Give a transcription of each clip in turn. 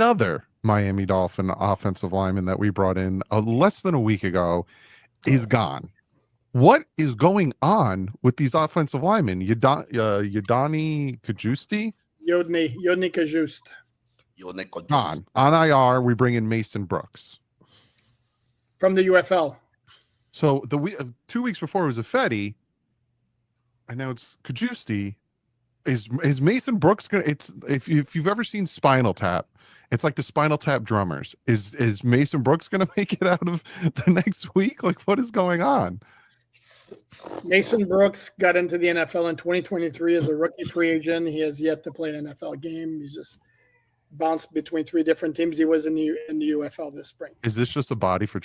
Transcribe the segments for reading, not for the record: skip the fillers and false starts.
another Miami Dolphin offensive lineman that we brought in less than a week ago is gone. What is going on with these offensive linemen? Yodani Kajusti? Yodni Kajust. Gone. On IR, we bring in Mason Brooks. From the UFL. So 2 weeks before it was Affetti, and now it's Kajusti. Is Mason Brooks gonna? It's if you've ever seen Spinal Tap, it's like the Spinal Tap drummers. Is Mason Brooks gonna make it out of the next week? Like, what is going on? Mason Brooks got into the NFL in 2023 as a rookie free agent. He has yet to play an NFL game. He's just bounced between 3 different teams. He was in the UFL this spring. Is this just a body for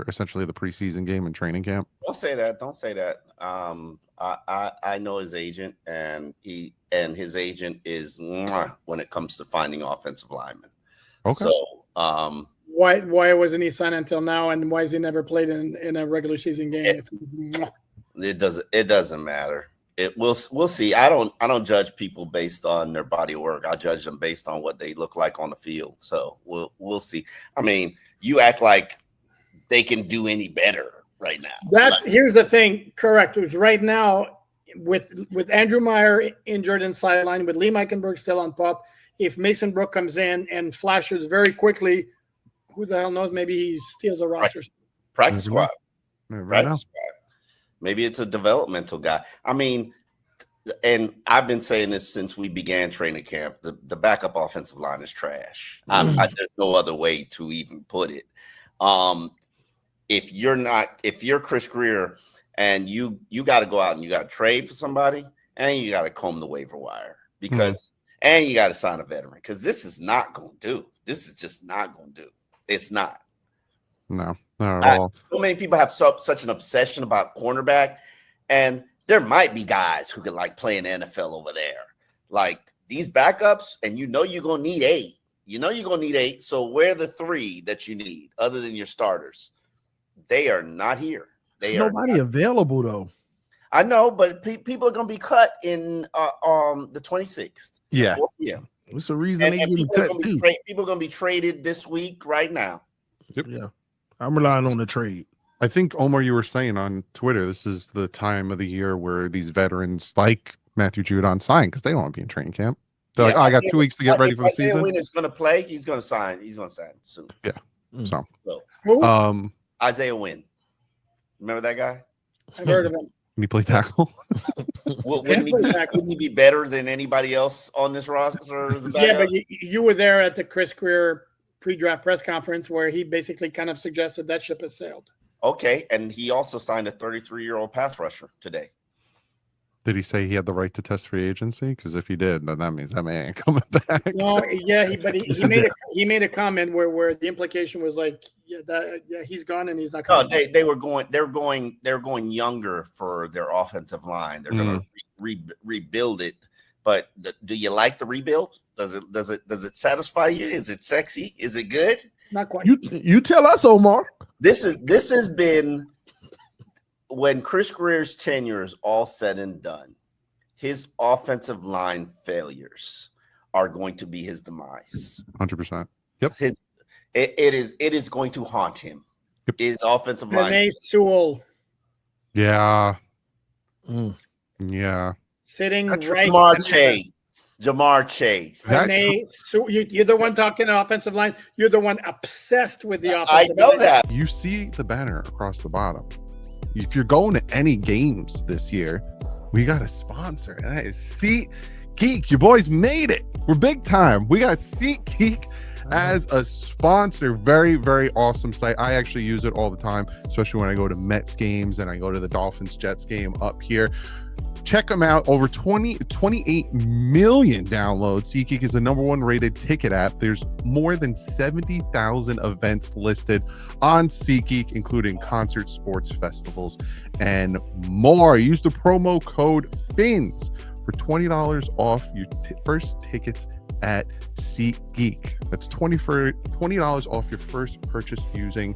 essentially the preseason game and training camp? Don't say that. I know his agent, and his agent is when it comes to finding offensive linemen. Okay. So why wasn't he signed until now, and why has he never played in a regular season game? It doesn't matter. We'll see. I don't judge people based on their body of work. I judge them based on what they look like on the field. So we'll see. I mean, you act like they can do any better right now. Here's the thing. Correct. It was right now with Andrew Meyer injured and sidelined, with Lee Meikenberg still on PUP. If Mason Brook comes in and flashes very quickly, who the hell knows? Maybe he steals a roster. Practice squad. Practice squad. Maybe it's a developmental guy. I mean, and I've been saying this since we began training camp. The backup offensive line is trash. There's no other way to even put it. If you're Chris Greer and you got to go out and you got to trade for somebody, and you got to comb the waiver wire and you got to sign a veteran, because this is not going to do. This is just not going to do. It's not. No, not at all. So many people have such an obsession about cornerback, and there might be guys who could like play in the NFL over there. Like these backups, and you're going to need 8. You're going to need 8. So where are the 3 that you need other than your starters? They are not here. There's nobody available though. I know, but people are going to be cut in the 26th. Yeah. What's the reason they getting cut too? People are going to be traded this week right now. Yep. Yeah. I'm relying on the trade. I think, Omar, you were saying on Twitter, this is the time of the year where these veterans like Matthew Judon sign because they don't want to be in training camp. They're like, I got 2 weeks to get ready for the season. When it's going to play, he's going to sign. He's going to sign soon. Yeah. So Isaiah Wynn. Remember that guy? I've heard of him. Can he play tackle? Wouldn't he be better than anybody else on this roster? Yeah, but you were there at the Chris Greer pre-draft press conference where he basically kind of suggested that ship has sailed. Okay, and he also signed a 33-year-old pass rusher today. Did he say he had the right to test free agency? Because if he did, then that means that man ain't coming back. No, yeah, he made a comment where the implication was like, he's gone and he's not coming. No, they're going younger for their offensive line. They're going to rebuild it. But do you like the rebuild? Does it satisfy you? Is it sexy? Is it good? Not quite. You tell us, Omar. This has been, when Chris Greer's tenure is all said and done, his offensive line failures are going to be his demise. 100%. Yep. It is going to haunt him. Yep. His offensive line. Renee Sewell. Yeah. Yeah. Sitting That's right. Jamar Chase. You're the one talking offensive line. You're the one obsessed with the offensive line. I know that. You see the banner across the bottom. If you're going to any games this year, we got a sponsor. And that is SeatGeek. Your boys made it. We're big time. We got SeatGeek as a sponsor. Very, very awesome site. I actually use it all the time, especially when I go to Mets games and I go to the Dolphins Jets game up here. Check them out. Over 28 million downloads. SeatGeek is the #1 rated ticket app. There's more than 70,000 events listed on SeatGeek, including concerts, sports, festivals, and more. Use the promo code FINS for $20 off your first tickets at SeatGeek. That's $20 off your first purchase using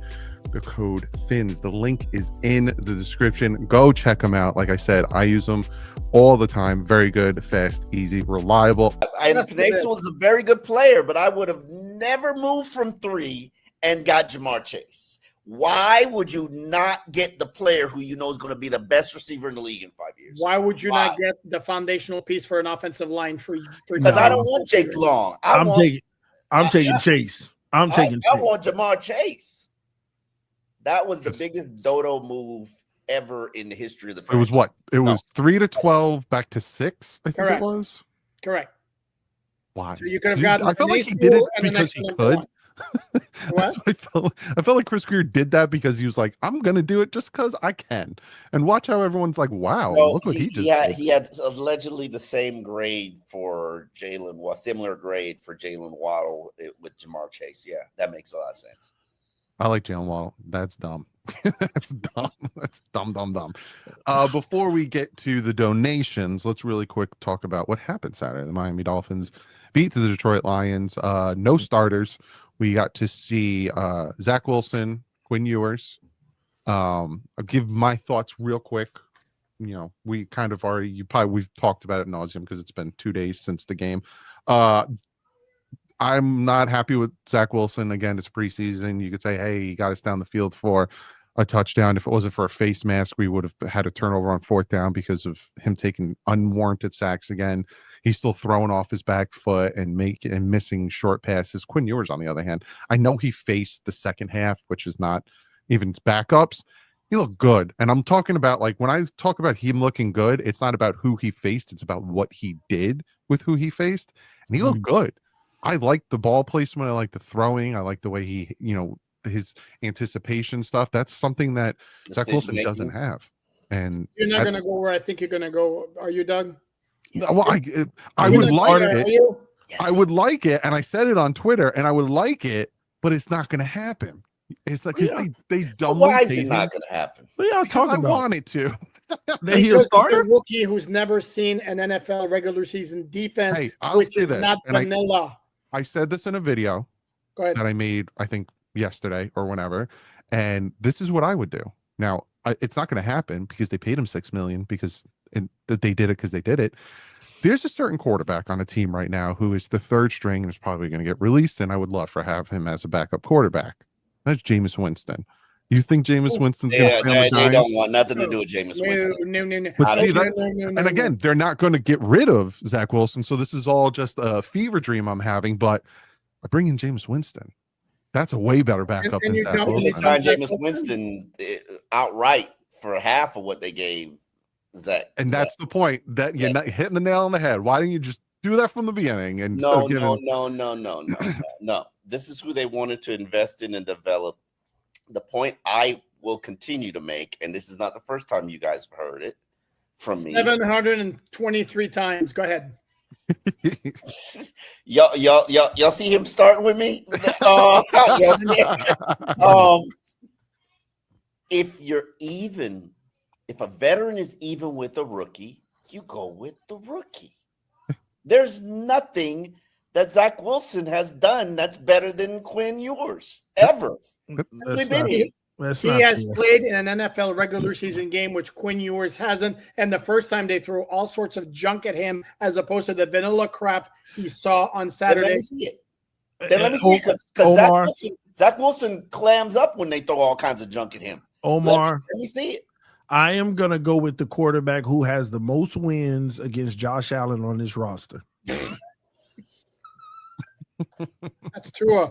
the code FINS. The link is in the description. Go check them out. Like I said, I use them all the time. Very good, fast, easy, reliable. And Pineda was a very good player, but I would have never moved from 3 and got Jamar Chase. Why would you not get the player who you know is going to be the best receiver in the league in 5 years? Why would you not get the foundational piece for an offensive line for because I don't want Jake Long. I'm taking Chase. I want Jamar Chase. That was the biggest dodo move ever in the history of the franchise. It was what? It was 3 to 12 back to 6, I think Correct. it was. Correct. Why? So you could have gotten I felt like he did it because he could. What? I felt like Chris Greer did that because he was like, I'm gonna do it just because I can. And watch how everyone's like, wow, look what he just did. He had allegedly the same grade for similar grade for Jalen Waddle with Jamar Chase. Yeah, that makes a lot of sense. I like Jalen Waddle. That's dumb. That's dumb. That's dumb. Before we get to the donations, let's really quick talk about what happened Saturday. The Miami Dolphins beat the Detroit Lions. No starters. We got to see Zach Wilson, Quinn Ewers. I'll give my thoughts real quick. You know, we kind of already, we've talked about it ad nauseum because it's been 2 days since the game. I'm not happy with Zach Wilson. Again, it's preseason. You could say, hey, he got us down the field for a touchdown. If it wasn't for a face mask, we would have had a turnover on 4th down because of him taking unwarranted sacks again. He's still throwing off his back foot and missing short passes. Quinn Ewers, on the other hand, I know he faced the second half, which is not even backups. He looked good. And I'm talking about, like, when I talk about him looking good, it's not about who he faced. It's about what he did with who he faced. And he looked good. I like the ball placement. I like the throwing. I like the way he, his anticipation stuff. That's something that Zach Wilson doesn't have. And you're not going to go where I think you're going to go. Are you, Doug? Well, I would like it. I would like it. And I said it on Twitter, and I would like it, but it's not going to happen. It's like they don't. Why is it not going to happen? What are y'all talking about? I want it to. He's a starter? Rookie who's never seen an NFL regular season defense, which is not vanilla. I said this in a video that I made, I think, yesterday or whenever, and this is what I would do. Now, it's not going to happen because they paid him $6 million because they did it because they did it. There's a certain quarterback on a team right now who is the 3rd string and is probably going to get released, and I would love to have him as a backup quarterback. That's Jameis Winston. You think Jameis Winston's going to stay on the Giants? They don't want nothing to do with Jameis Winston. No. But see, and again, they're not going to get rid of Zach Wilson, so this is all just a fever dream I'm having, but I bring in Jameis Winston. That's a way better backup than Zach Wilson. They signed Jameis Winston outright for half of what they gave Zach. And that's the point, that you're not hitting the nail on the head. Why didn't you just do that from the beginning? And no. This is who they wanted to invest in and develop. The point I will continue to make, and this is not the first time you guys have heard it from me. 723 times. Go ahead. y'all see him starting with me? If a veteran is even with a rookie, you go with the rookie. There's nothing that Zach Wilson has done that's better than Quinn Ewers ever. He has played in an NFL regular season game, which Quinn Ewers hasn't. And the first time they threw all sorts of junk at him, as opposed to the vanilla crap he saw on Saturday. Let me see it. Because Zach Wilson clams up when they throw all kinds of junk at him. Omar, let me see it. I am going to go with the quarterback who has the most wins against Josh Allen on this roster. That's Tua.